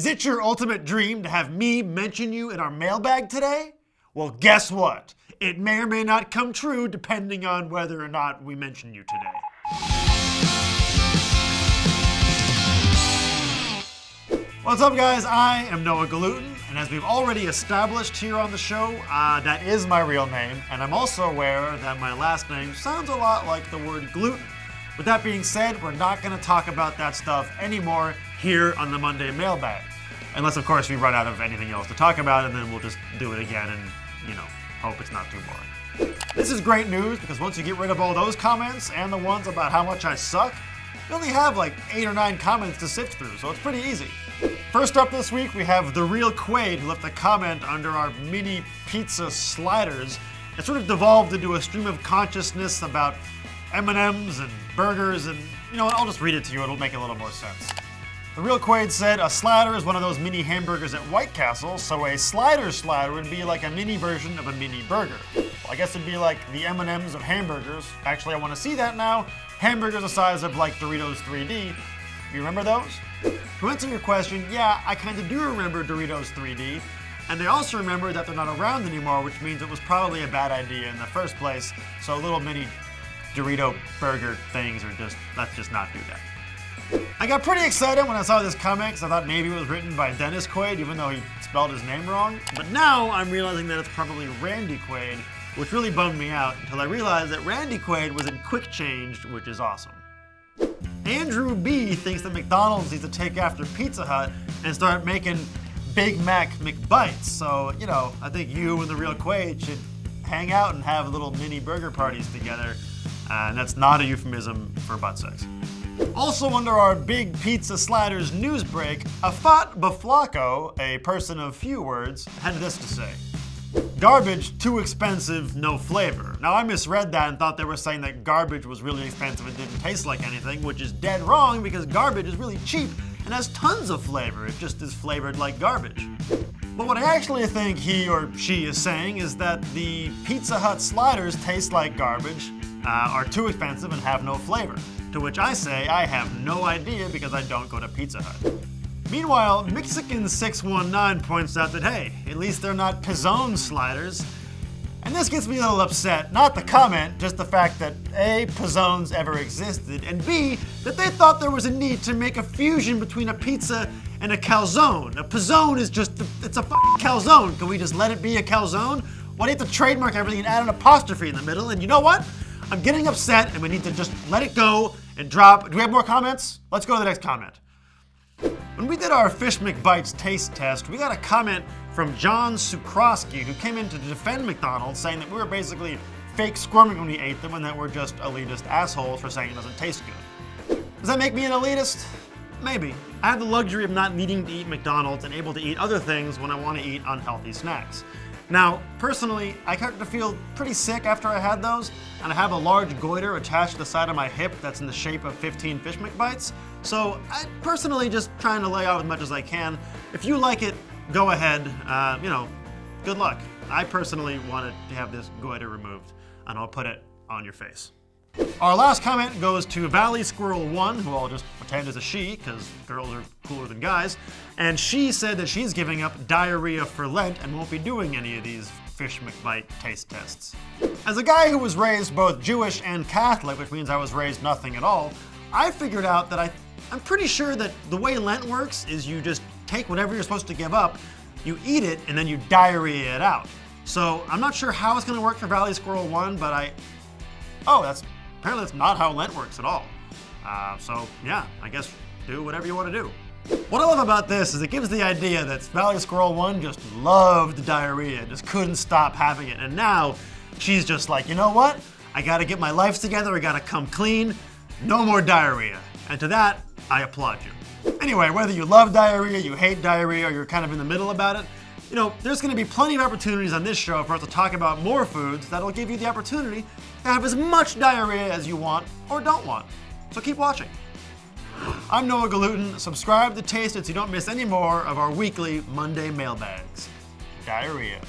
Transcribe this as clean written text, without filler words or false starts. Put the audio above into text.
Is it your ultimate dream to have me mention you in our mailbag today? Well, guess what? It may or may not come true depending on whether or not we mention you today. What's up, guys? I am Noah Gluten, and as we've already established here on the show, that is my real name, and I'm also aware that my last name sounds a lot like the word gluten. With that being said, we're not going to talk about that stuff anymore here on the Monday Mailbag. Unless, of course, we run out of anything else to talk about, and then we'll just do it again and, hope it's not too boring. This is great news, because once you get rid of all those comments and the ones about how much I suck, you only have like 8 or 9 comments to sift through, so it's pretty easy. First up this week, we have The Real Quaid, who left a comment under our mini pizza sliders. It sort of devolved into a stream of consciousness about M&Ms and burgers, and I'll just read it to you, it'll make a little more sense. The Real Quaid said, a slider is one of those mini hamburgers at White Castle, so a slider would be like a mini version of a mini burger. Well, I guess it'd be like the M&Ms of hamburgers. Actually, I want to see that now. Hamburgers the size of like Doritos 3D. You remember those? To answer your question, yeah, I kind of do remember Doritos 3D, and I also remember that they're not around anymore, which means it was probably a bad idea in the first place, so little mini Dorito burger things let's just not do that. I got pretty excited when I saw this comment because I thought maybe it was written by Dennis Quaid, even though he spelled his name wrong. But now I'm realizing that it's probably Randy Quaid, which really bummed me out until I realized that Randy Quaid was in Quick Change, which is awesome. Andrew B thinks that McDonald's needs to take after Pizza Hut and start making Big Mac McBites. So, I think you and The Real Quaid should hang out and have little mini burger parties together. And that's not a euphemism for butt sex. Also under our Big Pizza Sliders news break, Afat Baflaco, a person of few words, had this to say. Garbage, too expensive, no flavor. Now I misread that and thought they were saying that garbage was really expensive and didn't taste like anything, which is dead wrong because garbage is really cheap and has tons of flavor. It just is flavored like garbage. But what I actually think he or she is saying is that the Pizza Hut sliders taste like garbage, are too expensive and have no flavor. To which I say I have no idea because I don't go to Pizza Hut. Meanwhile, Mexican619 points out that, hey, at least they're not Pizzone sliders. And this gets me a little upset. Not the comment, just the fact that A, Pizzones ever existed, and B, that they thought there was a need to make a fusion between a pizza and a calzone. A Pizzone is it's a f***ing calzone. Can we just let it be a calzone? Why do you have to trademark everything and add an apostrophe in the middle? And you know what? I'm getting upset and we need to just let it go and drop. Do we have more comments? Let's go to the next comment. When we did our Fish McBites taste test, we got a comment from John Sukrosky, who came in to defend McDonald's, saying that we were basically fake squirming when we ate them and that we're just elitist assholes for saying it doesn't taste good. Does that make me an elitist? Maybe. I have the luxury of not needing to eat McDonald's and able to eat other things when I want to eat unhealthy snacks. Now, personally, I started to feel pretty sick after I had those, and I have a large goiter attached to the side of my hip that's in the shape of 15 Fish McBites, so I'm personally just trying to lay out as much as I can. If you like it, go ahead, good luck. I personally wanted to have this goiter removed, and I'll put it on your face. Our last comment goes to Valley Squirrel 1, who I'll just pretend is a she, because girls are cooler than guys, and she said that she's giving up diarrhea for Lent and won't be doing any of these Fish McBite taste tests. As a guy who was raised both Jewish and Catholic, which means I was raised nothing at all, I figured out that I'm pretty sure that the way Lent works is you just take whatever you're supposed to give up, you eat it, and then you diarrhea it out. So I'm not sure how it's going to work for Valley Squirrel 1, but apparently that's not how Lent works at all. So yeah, I guess do whatever you want to do. What I love about this is it gives the idea that Valley Squirrel 1 just loved diarrhea, just couldn't stop having it, and now she's just like, you know what? I gotta get my life together, I gotta come clean, no more diarrhea. And to that, I applaud you. Anyway, whether you love diarrhea, you hate diarrhea, or you're kind of in the middle about it, there's gonna be plenty of opportunities on this show for us to talk about more foods that'll give you the opportunity to have as much diarrhea as you want or don't want. So keep watching. I'm Noah Gluten. Subscribe to Taste It so you don't miss any more of our weekly Monday mailbags. Diarrhea.